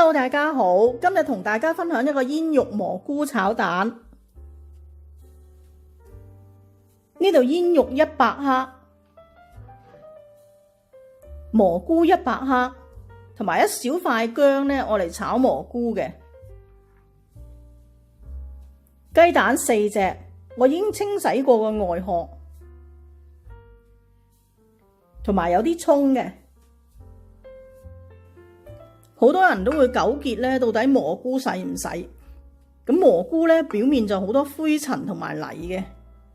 Hello， 大家好，今日同大家分享一個煙肉蘑菇炒蛋。呢度煙肉100克，蘑菇100克，同埋一小塊薑呢，我嚟炒蘑菇嘅。雞蛋4隻，我已經清洗過個外殼，同埋有啲蔥嘅。好多人都會糾結咧，到底蘑菇洗唔洗？咁蘑菇咧表面就好多灰塵同埋泥嘅，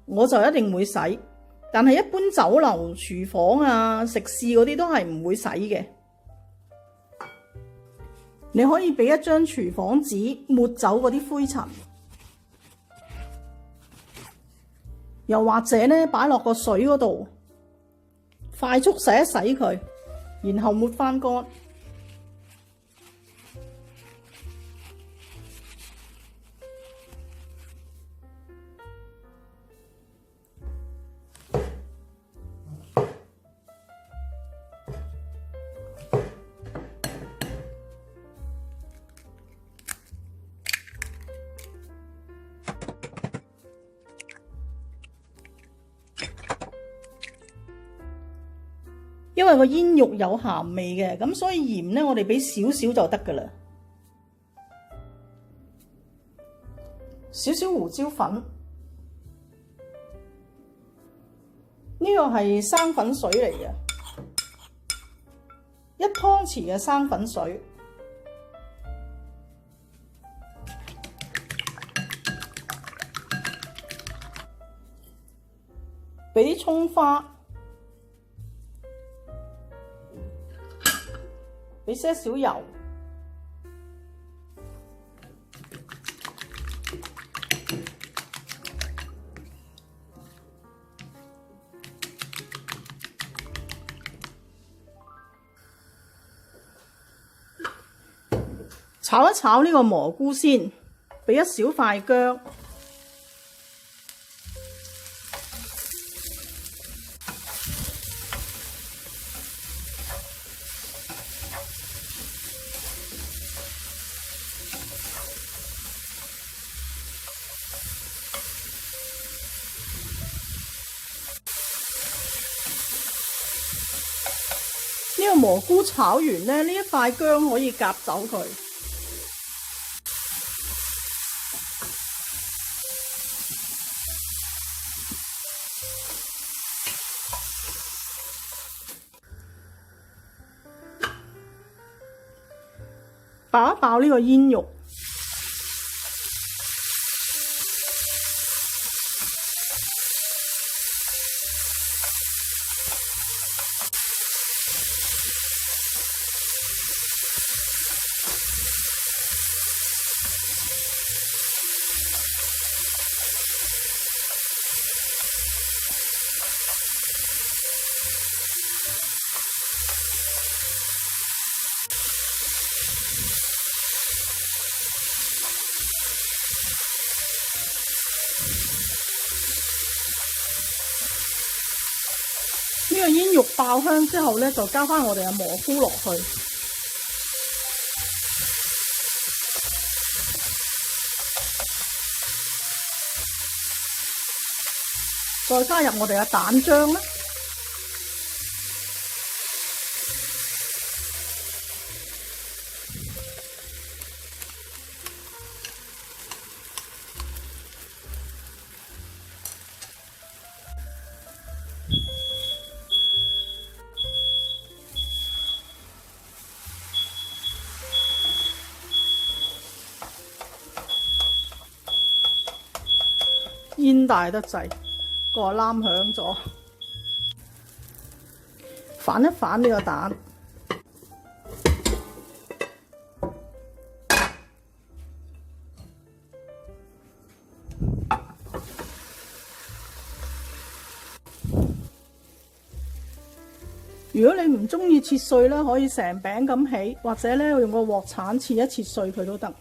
我就一定會洗。但係一般酒樓、廚房啊、食肆嗰啲都係唔會洗嘅。你可以俾一張廚房紙抹走嗰啲灰塵，又或者咧擺落個水嗰度，快速洗一洗佢，然後抹返乾。因為個煙肉有鹹味嘅，咁所以鹽呢，我哋俾少少就得噶啦。少少胡椒粉，呢個係生粉水嚟嘅，1湯匙嘅生粉水，俾啲蔥花。俾些少油，炒一炒呢個蘑菇先，俾一小塊薑。呢個蘑菇炒完呢，呢一塊薑可以夾走佢。爆一爆呢個煙肉。呢個煙肉爆香之後呢，就加返我哋嘅蘑菇落去，再加入我哋嘅蛋漿啦。煙大得滯，個籃響咗，反一反呢個蛋，如果你唔中意切碎咧，可以成餅咁起，或者咧用個鑊鏟切一切碎佢都得。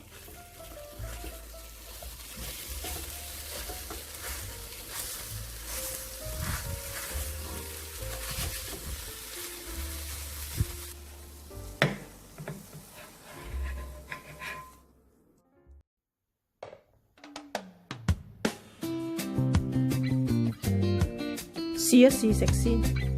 試一試食先。